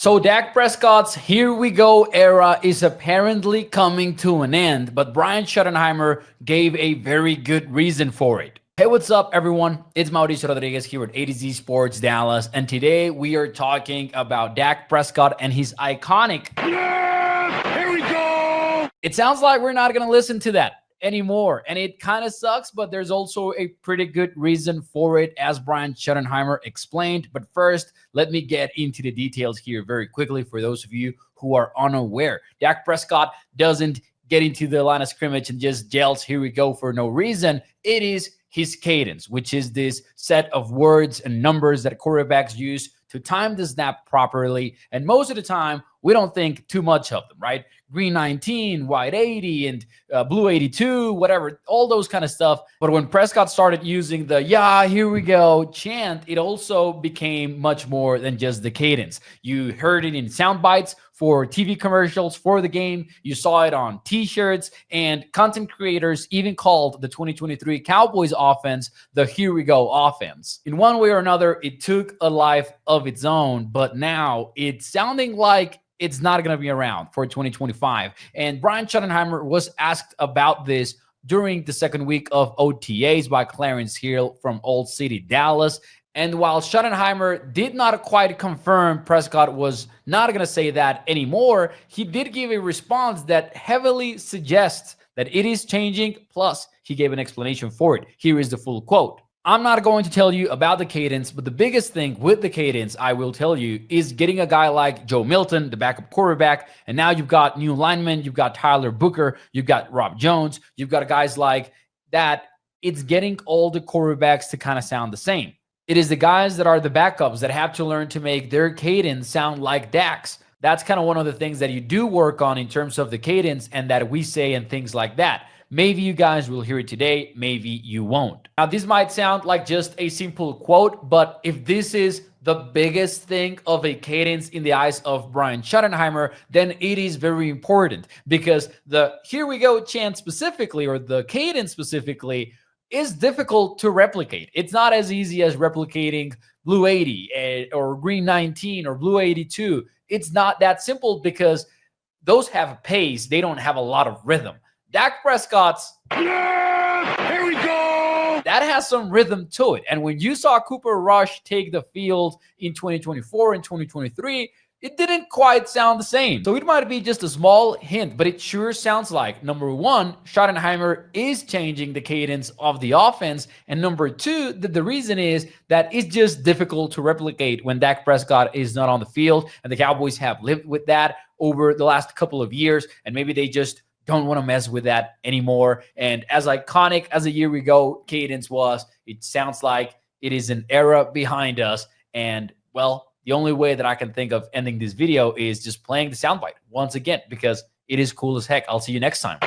So Dak Prescott's "here we go" era is apparently coming to an end, but Brian Schottenheimer gave a very good reason for it. Hey, what's up, everyone? It's Mauricio Rodriguez here at A to Z Sports Dallas, and today we are talking about Dak Prescott and his iconic Here we go! It sounds like we're not going to listen to that anymore, and it kind of sucks, but there's also a pretty good reason for it, as Brian Schottenheimer explained. But first, let me get into the details here very quickly for those of you who are unaware. Dak Prescott doesn't get into the line of scrimmage and just yells "here we go" for no reason. It is his cadence, which is this set of words and numbers that quarterbacks use to time the snap properly. And most of the time, we don't think too much of them, right? Green 19, white 80, and blue 82, whatever, all those kind of stuff. But when Prescott started using the "yeah, here we go" chant, it also became much more than just the cadence. You heard it in sound bites for TV commercials for the game. You saw it on t-shirts, and content creators even called the 2023 Cowboys offense the "here we go" offense. In one way or another, it took a life of its own, but now it's sounding like it's not going to be around for 2025. And Brian Schottenheimer was asked about this during the second week of OTAs by Clarence Hill from Old City, Dallas. And while Schottenheimer did not quite confirm Prescott was not going to say that anymore, he did give a response that heavily suggests that it is changing. Plus, he gave an explanation for it. Here is the full quote. "I'm not going to tell you about the cadence, but the biggest thing with the cadence, I will tell you, is getting a guy like Joe Milton, the backup quarterback, and now you've got new linemen, you've got Tyler Booker, you've got Rob Jones, you've got guys like that. It's getting all the quarterbacks to kind of sound the same. It is the guys that are the backups that have to learn to make their cadence sound like Dak's. That's kind of one of the things that you do work on in terms of the cadence and that we say and things like that. Maybe you guys will hear it today, maybe you won't." Now, this might sound like just a simple quote, but if this is the biggest thing of a cadence in the eyes of Brian Schottenheimer, then it is very important, because the "here we go" chant specifically, or the cadence specifically, is difficult to replicate. It's not as easy as replicating blue 80 or green 19 or blue 82. It's not that simple, because those have pace. They don't have a lot of rhythm. Dak Prescott's Here we go! that has some rhythm to it. And when you saw Cooper Rush take the field in 2024 and 2023, it didn't quite sound the same. So it might be just a small hint, but it sure sounds like, number one, Schottenheimer is changing the cadence of the offense. And number two, the reason is that it's just difficult to replicate when Dak Prescott is not on the field. And the Cowboys have lived with that over the last couple of years. And maybe they just don't want to mess with that anymore. And as iconic as a year ago cadence was, it sounds like it is an era behind us. And, well, the only way that I can think of ending this video is just playing the soundbite once again, because it is cool as heck. I'll see you next time.